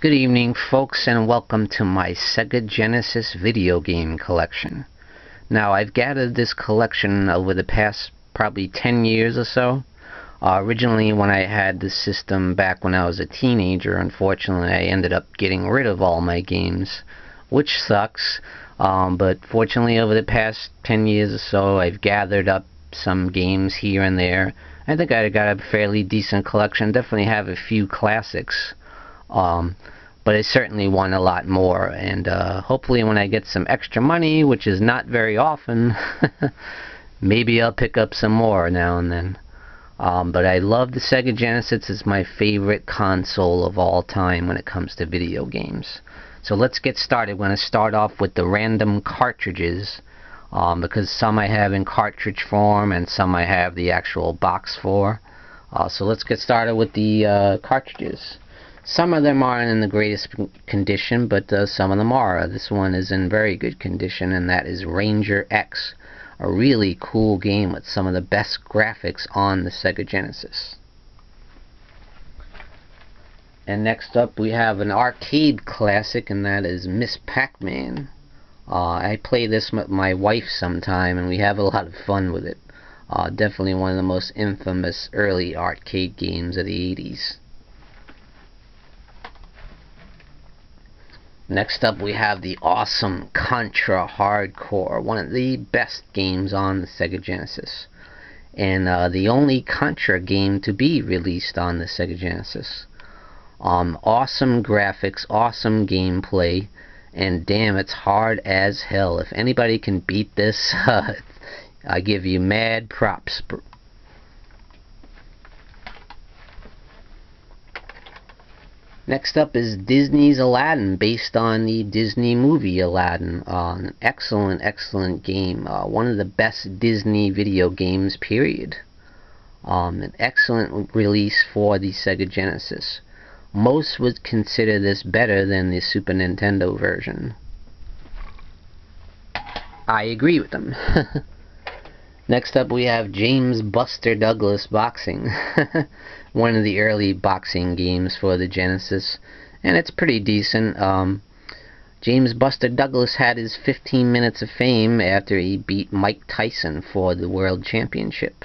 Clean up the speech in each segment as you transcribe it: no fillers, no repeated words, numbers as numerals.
Good evening, folks, and welcome to my Sega Genesis video game collection. Now, I've gathered this collection over the past probably 10 years or so. Originally, when I had this system back when I was a teenager, unfortunately, I ended up getting rid of all my games, which sucks. But fortunately, over the past 10 years or so, I've gathered up some games here and there. I think I got a fairly decent collection. Definitely have a few classics. But I certainly want a lot more, and hopefully when I get some extra money, which is not very often, maybe I'll pick up some more now and then. But I love the Sega Genesis. It's my favorite console of all time when it comes to video games. So let's get started. We're going to start off with the random cartridges, because some I have in cartridge form and some I have the actual box for. So let's get started with the cartridges. Some of them aren't in the greatest condition, but some of them are. This one is in very good condition, and that is Ranger X. A really cool game with some of the best graphics on the Sega Genesis. And next up we have an arcade classic, and that is Miss PacMan. I play this with my wife sometime, and we have a lot of fun with it. Definitely one of the most infamous early arcade games of the 80s. Next up we have the awesome Contra Hardcore, one of the best games on the Sega Genesis, and the only Contra game to be released on the Sega Genesis. Awesome graphics, awesome gameplay, and damn, it's hard as hell. If anybody can beat this, I give you mad props. Next up is Disney's Aladdin, based on the Disney movie Aladdin. An excellent game. One of the best Disney video games, period. An excellent release for the Sega Genesis. Most would consider this better than the Super Nintendo version. I agree with them. Next up we have James Buster Douglas Boxing. One of the early boxing games for the Genesis, and it's pretty decent. James Buster Douglas had his 15 minutes of fame after he beat Mike Tyson for the World Championship.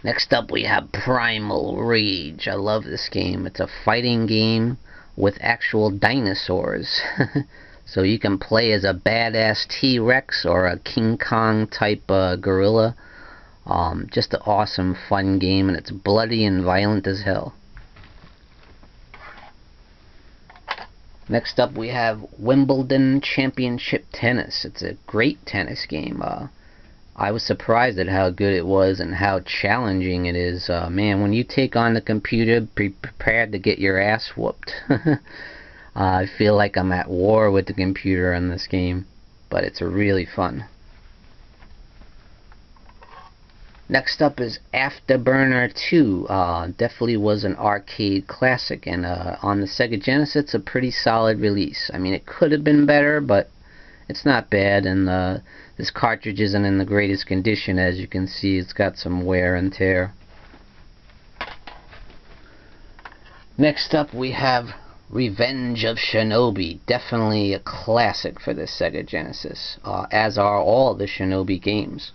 Next up we have Primal Rage. I love this game. It's a fighting game with actual dinosaurs. So you can play as a badass T-Rex or a King Kong type gorilla. Just an awesome, fun game, and it's bloody and violent as hell. Next up we have Wimbledon Championship Tennis. It's a great tennis game. I was surprised at how good it was and how challenging it is. Man, when you take on the computer, be prepared to get your ass whooped. I feel like I'm at war with the computer in this game, but it's really fun. Next up is Afterburner II. Definitely was an arcade classic, and on the Sega Genesis it's a pretty solid release. I mean, it could have been better, but it's not bad, and this cartridge isn't in the greatest condition. As you can see, it's got some wear and tear. Next up we have Revenge of Shinobi. Definitely a classic for the Sega Genesis, as are all the Shinobi games.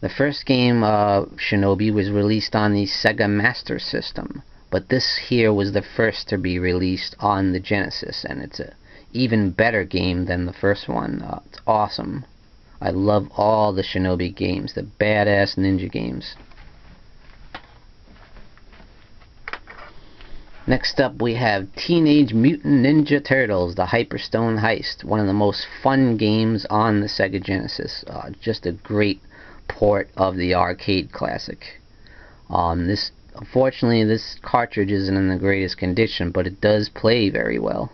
The first game, Shinobi, was released on the Sega Master System, but this here was the first to be released on the Genesis, and it's an even better game than the first one. It's awesome. I love all the Shinobi games, the badass ninja games. Next up we have Teenage Mutant Ninja Turtles, the Hyperstone Heist. One of the most fun games on the Sega Genesis. Just a great port of the arcade classic. Unfortunately, this cartridge isn't in the greatest condition, but it does play very well.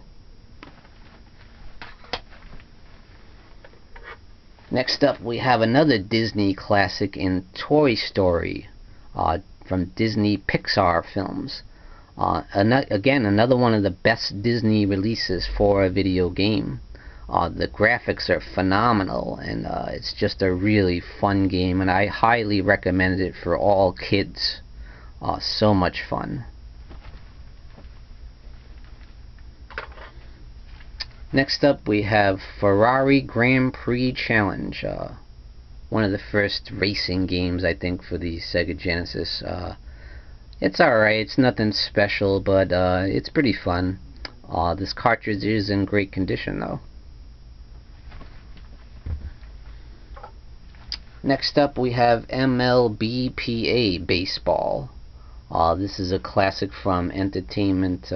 Next up we have another Disney classic in Tori Story, from Disney Pixar films. Again, another one of the best Disney releases for a video game. The graphics are phenomenal, and it's just a really fun game, and I highly recommend it for all kids. So much fun. Next up we have Ferrari Grand Prix Challenge. One of the first racing games, I think, for the Sega Genesis. It's alright, it's nothing special, but it's pretty fun. This cartridge is in great condition, though. Next up we have MLBPA Baseball. This is a classic from Entertainment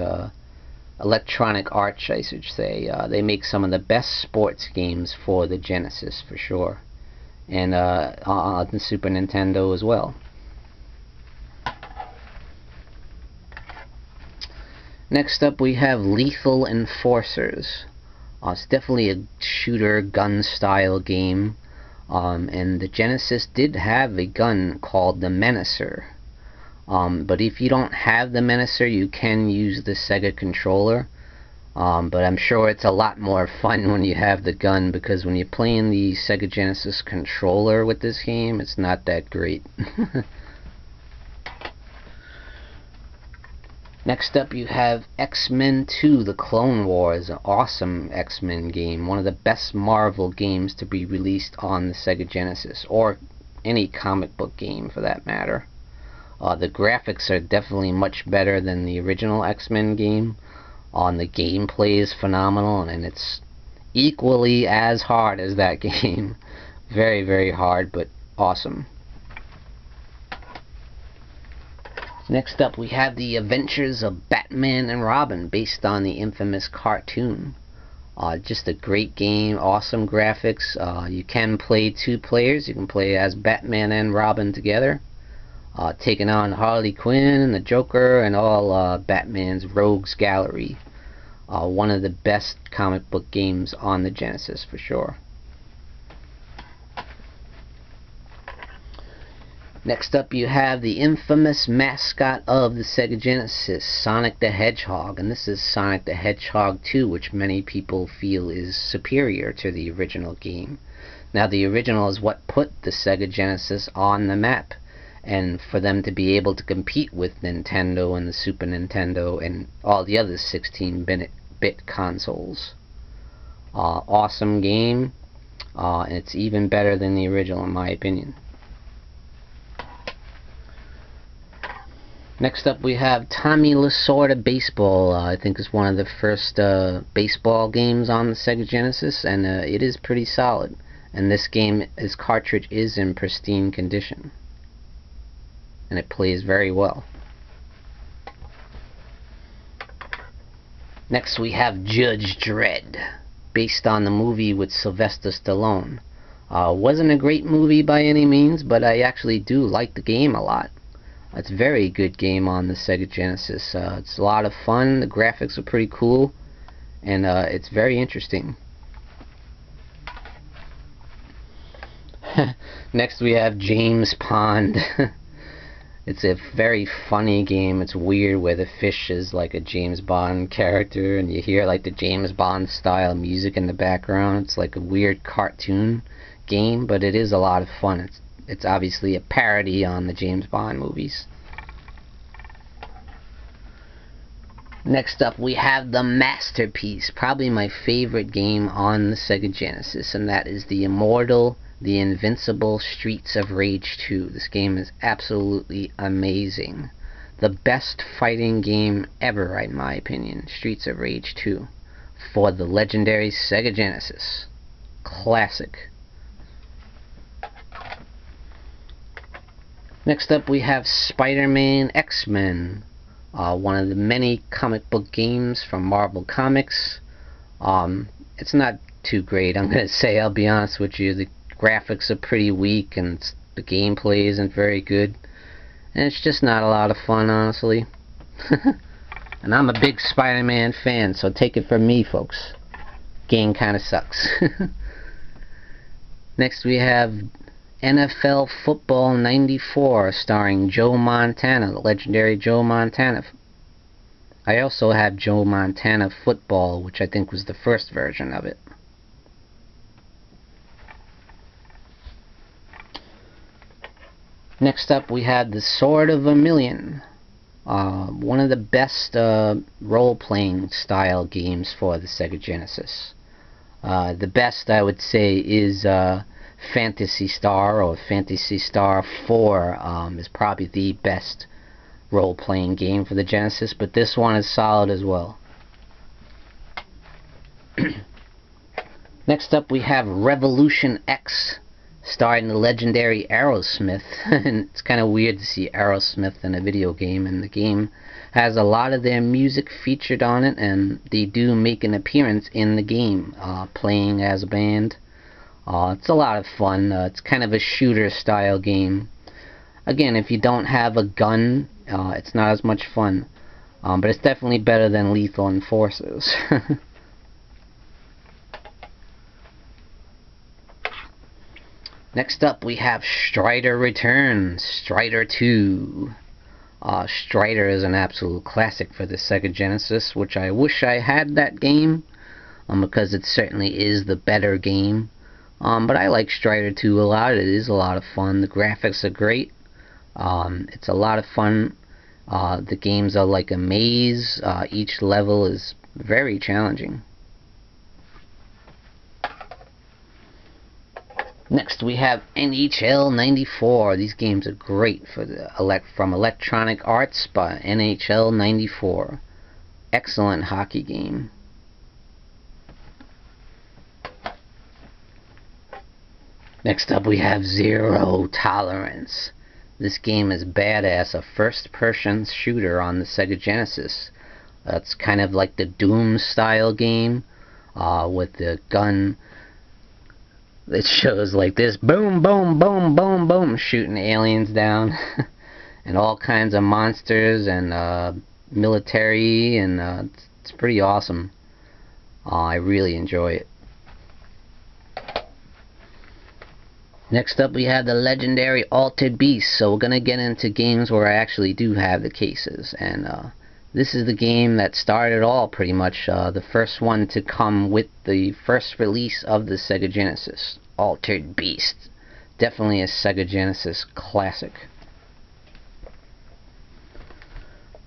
Electronic Arts, I should say. They make some of the best sports games for the Genesis, for sure. And on the Super Nintendo as well. Next up we have Lethal Enforcers. It's definitely a shooter gun style game. And the Genesis did have a gun called the Menacer. But if you don't have the Menacer, you can use the Sega controller. But I'm sure it's a lot more fun when you have the gun, because when you're playing the Sega Genesis controller with this game, it's not that great. Next up you have X-Men 2, The Clone Wars, an awesome X-Men game, one of the best Marvel games to be released on the Sega Genesis, or any comic book game for that matter. The graphics are definitely much better than the original X-Men game. The gameplay is phenomenal, and it's equally as hard as that game. Very, very hard, but awesome. Next up we have The Adventures of Batman and Robin, based on the infamous cartoon. Just a great game, awesome graphics. You can play 2 players. You can play as Batman and Robin together, taking on Harley Quinn and the Joker and all Batman's rogues gallery. One of the best comic book games on the Genesis, for sure. Next up you have the infamous mascot of the Sega Genesis, Sonic the Hedgehog, and this is Sonic the Hedgehog 2, which many people feel is superior to the original game. Now, the original is what put the Sega Genesis on the map, and for them to be able to compete with Nintendo and the Super Nintendo and all the other 16-bit consoles. Awesome game, and it's even better than the original in my opinion. Next up we have Tommy Lasorda Baseball. I think it's one of the first baseball games on the Sega Genesis, and it is pretty solid. And this cartridge is in pristine condition, and it plays very well. Next we have Judge Dredd, based on the movie with Sylvester Stallone. Wasn't a great movie by any means, but I actually do like the game a lot. It's a very good game on the Sega Genesis. It's a lot of fun, the graphics are pretty cool, and it's very interesting. Next we have James Pond. It's a very funny game. It's weird, where the fish is like a James Bond character, and you hear like the James Bond style music in the background. It's like a weird cartoon game, but it is a lot of fun. It's obviously a parody on the James Bond movies. Next up we have the masterpiece, probably my favorite game on the Sega Genesis, and that is the immortal, the invincible Streets of Rage 2. This game is absolutely amazing. The best fighting game ever, in my opinion. Streets of Rage 2 for the legendary Sega Genesis. Classic. Next up we have SpiderMan XMen, one of the many comic book games from Marvel Comics. It's not too great, I'm going to say, I'll be honest with you. The graphics are pretty weak, and the gameplay isn't very good, and it's just not a lot of fun, honestly. And I'm a big Spider-Man fan, so take it from me, folks. Game kinda sucks. Next we have NFL Football 94, starring Joe Montana, the legendary Joe Montana. I also have Joe Montana Football, which I think was the first version of it. Next up we have the Sword of Vermilion. One of the best role-playing style games for the Sega Genesis. The best, I would say, is Phantasy Star, or Phantasy Star 4 is probably the best role-playing game for the Genesis, but this one is solid as well. Next up we have Revolution X, starring the legendary Aerosmith. And it's kind of weird to see Aerosmith in a video game, and the game has a lot of their music featured on it, and they do make an appearance in the game, playing as a band. It's a lot of fun. It's kind of a shooter style game. Again, if you don't have a gun, it's not as much fun, but it's definitely better than Lethal Enforcers. Next up we have Strider Returns, Strider 2. Strider is an absolute classic for the Sega Genesis, which I wish I had that game, because it certainly is the better game. But I like Strider 2 a lot. It is a lot of fun. The graphics are great. It's a lot of fun. The games are like a maze. Each level is very challenging. Next we have NHL 94. These games are great for the from Electronic Arts by NHL 94. Excellent hockey game. Next up we have Zero Tolerance. This game is badass, a first-person shooter on the Sega Genesis. It's kind of like the Doom style game, with the gun. It shows like this, boom, boom, boom, boom, boom, shooting aliens down, and all kinds of monsters and military, and it's pretty awesome. I really enjoy it. Next up we have the legendary Altered Beast. So we're going to get into games where I actually do have the cases, and this is the game that started all, pretty much. The first one to come with the first release of the Sega Genesis. Altered Beast. Definitely a Sega Genesis classic.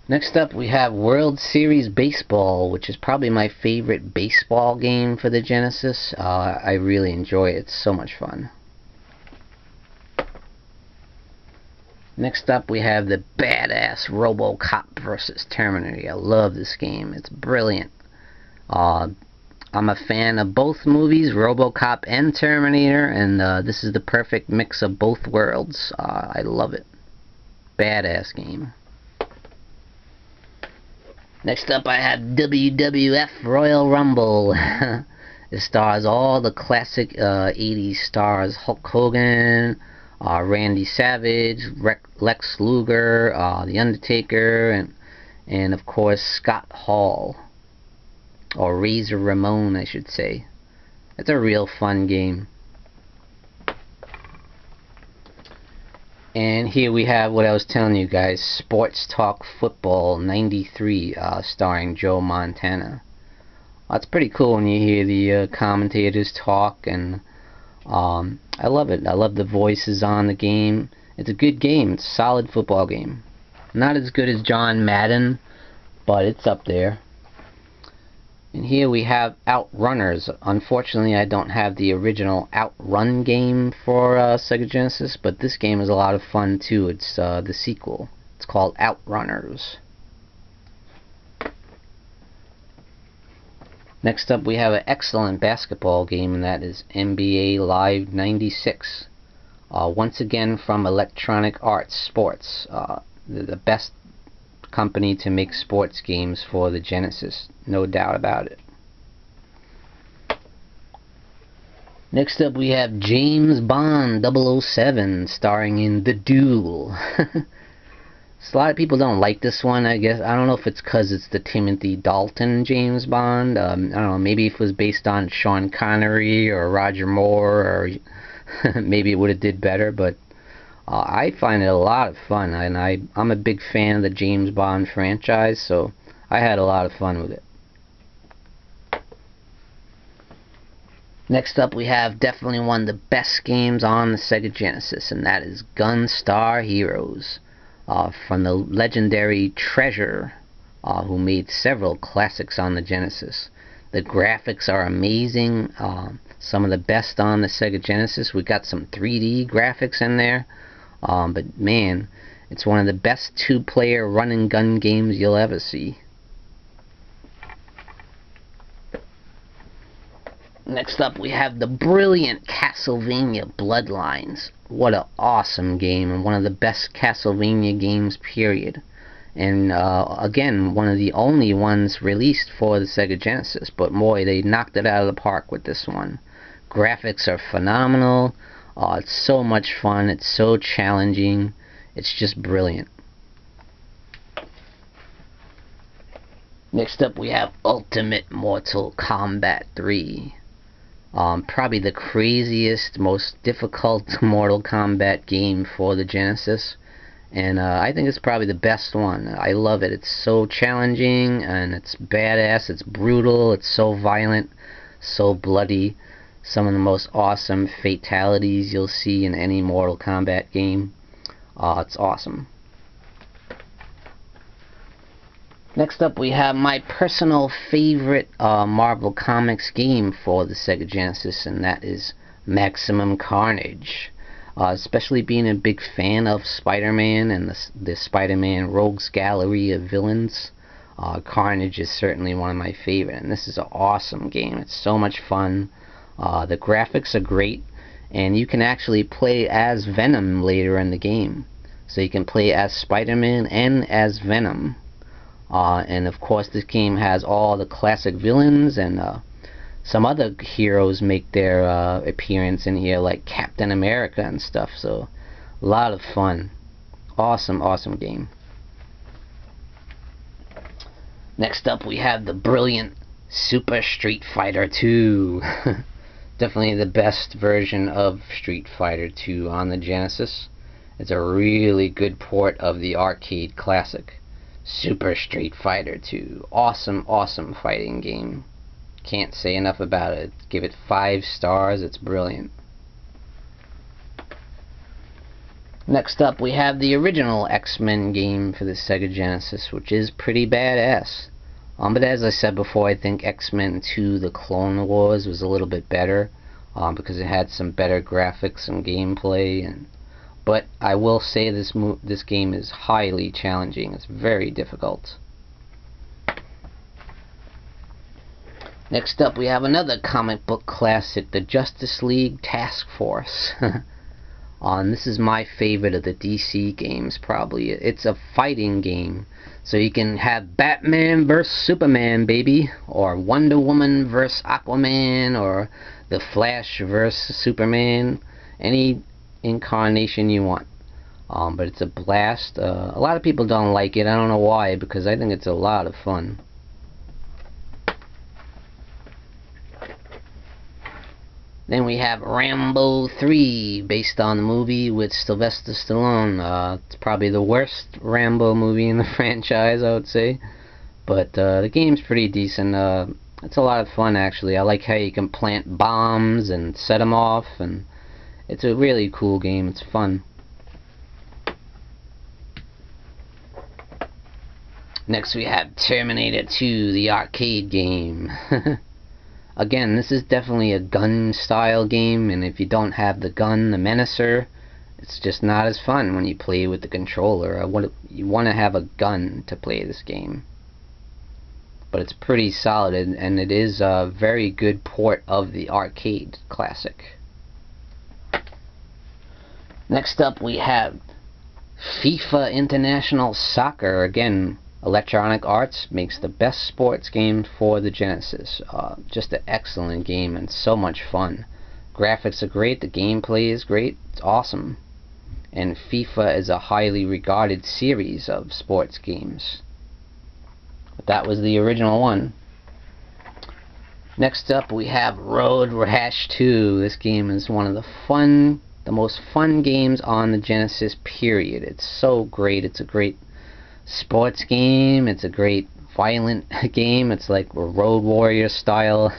Next up we have World Series Baseball, which is probably my favorite baseball game for the Genesis. I really enjoy it. It's so much fun. Next up we have the badass Robocop vs. Terminator. I love this game. It's brilliant. I'm a fan of both movies, Robocop and Terminator, and this is the perfect mix of both worlds. I love it. Badass game. Next up I have WWF Royal Rumble. It stars all the classic 80s stars: Hulk Hogan, Randy Savage, Lex Luger, The Undertaker, and of course Scott Hall, or Razor Ramon, I should say. It's a real fun game. And here we have what I was telling you guys, Sports Talk Football 93, starring Joe Montana. It's pretty cool when you hear the commentators talk, and I love it. I love the voices on the game. It's a good game. It's a solid football game. Not as good as John Madden, but it's up there. And here we have Outrunners. Unfortunately, I don't have the original Outrun game for Sega Genesis, but this game is a lot of fun too. It's the sequel. It's called Outrunners. Next up we have an excellent basketball game, and that is NBA Live 96. Once again from Electronic Arts Sports. The best company to make sports games for the Genesis, no doubt about it. Next up we have James Bond 007, starring in The Duel. A lot of people don't like this one, I guess. I don't know if it's because it's the Timothy Dalton James Bond. I don't know, maybe if it was based on Sean Connery or Roger Moore, or maybe it would have did better, but I find it a lot of fun, and I'm a big fan of the James Bond franchise, so I had a lot of fun with it. Next up we have definitely one of the best games on the Sega Genesis, and that is Gunstar Heroes, from the legendary Treasure, who made several classics on the Genesis. The graphics are amazing, some of the best on the Sega Genesis. We got some 3D graphics in there, but man, it's one of the best two-player run-and-gun games you'll ever see. Next up we have the brilliant Castlevania Bloodlines. What an awesome game, and one of the best Castlevania games, period. And again, one of the only ones released for the Sega Genesis, but boy, they knocked it out of the park with this one. Graphics are phenomenal, it's so much fun, it's so challenging, it's just brilliant. Next up we have Ultimate Mortal Kombat 3. Probably the craziest, most difficult Mortal Kombat game for the Genesis, and I think it's probably the best one. I love it. It's so challenging, and it's badass, it's brutal, it's so violent, so bloody. Some of the most awesome fatalities you'll see in any Mortal Kombat game. It's awesome. Next up we have my personal favorite Marvel Comics game for the Sega Genesis, and that is Maximum Carnage. Especially being a big fan of Spider-Man and the Spider-Man Rogues Gallery of villains, Carnage is certainly one of my favorite, and this is an awesome game. It's so much fun. The graphics are great, and you can actually play as Venom later in the game. So you can play as Spider-Man and as Venom. And of course this game has all the classic villains, and some other heroes make their appearance in here, like Captain America and stuff. So a lot of fun. Awesome, awesome game. Next up we have the brilliant Super Street Fighter II. Definitely the best version of Street Fighter II on the Genesis. It's a really good port of the arcade classic Super Street Fighter II. Awesome, awesome fighting game. Can't say enough about it. Give it 5 stars. It's brilliant. Next up we have the original X-Men game for the Sega Genesis, which is pretty badass. But as I said before, I think X-Men 2 The Clone Wars was a little bit better, because it had some better graphics and gameplay, but I will say this game is highly challenging. It's very difficult. Next up we have another comic book classic, the Justice League Task Force. This is my favorite of the DC games, probably. It's a fighting game, so you can have Batman vs. Superman, baby, or Wonder Woman vs. Aquaman, or the Flash vs. Superman, any incarnation you want. But it's a blast. A lot of people don't like it. I don't know why, because I think it's a lot of fun. Then we have Rambo III, based on the movie with Sylvester Stallone. It's probably the worst Rambo movie in the franchise, I would say. But the game's pretty decent. It's a lot of fun, actually. I like how you can plant bombs and set them off, and it's a really cool game. It's fun. Next we have Terminator II, the arcade game. Again, this is definitely a gun-style game, and if you don't have the gun, the Menacer, it's just not as fun when you play with the controller. You want to have a gun to play this game. But it's pretty solid, and it is a very good port of the arcade classic. Next up we have FIFA International Soccer. Again, Electronic Arts makes the best sports game for the Genesis. Just an excellent game and so much fun. Graphics are great, the gameplay is great, it's awesome. And FIFA is a highly regarded series of sports games. But that was the original one. Next up we have Road Rash 2. This game is one of the most fun games on the Genesis, period. It's so great. It's a great sports game. It's a great violent game. It's like a Road Warrior style,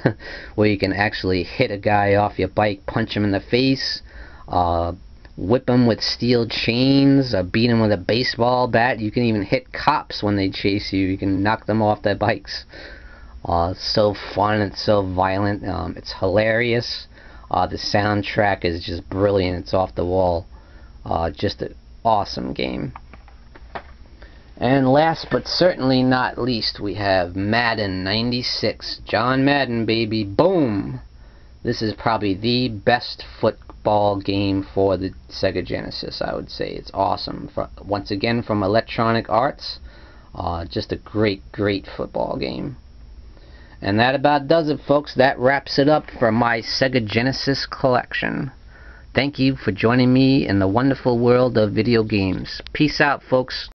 where you can actually hit a guy off your bike, punch him in the face, whip him with steel chains, beat him with a baseball bat. You can even hit cops when they chase you. You can knock them off their bikes. It's so fun. It's so violent. It's hilarious. The soundtrack is just brilliant. It's off the wall. Just an awesome game. And last but certainly not least, we have Madden 96. John Madden, baby. Boom! This is probably the best football game for the Sega Genesis, I would say. It's awesome. Once again, from Electronic Arts. Just a great, great football game. And that about does it, folks. That wraps it up for my Sega Genesis collection. Thank you for joining me in the wonderful world of video games. Peace out, folks.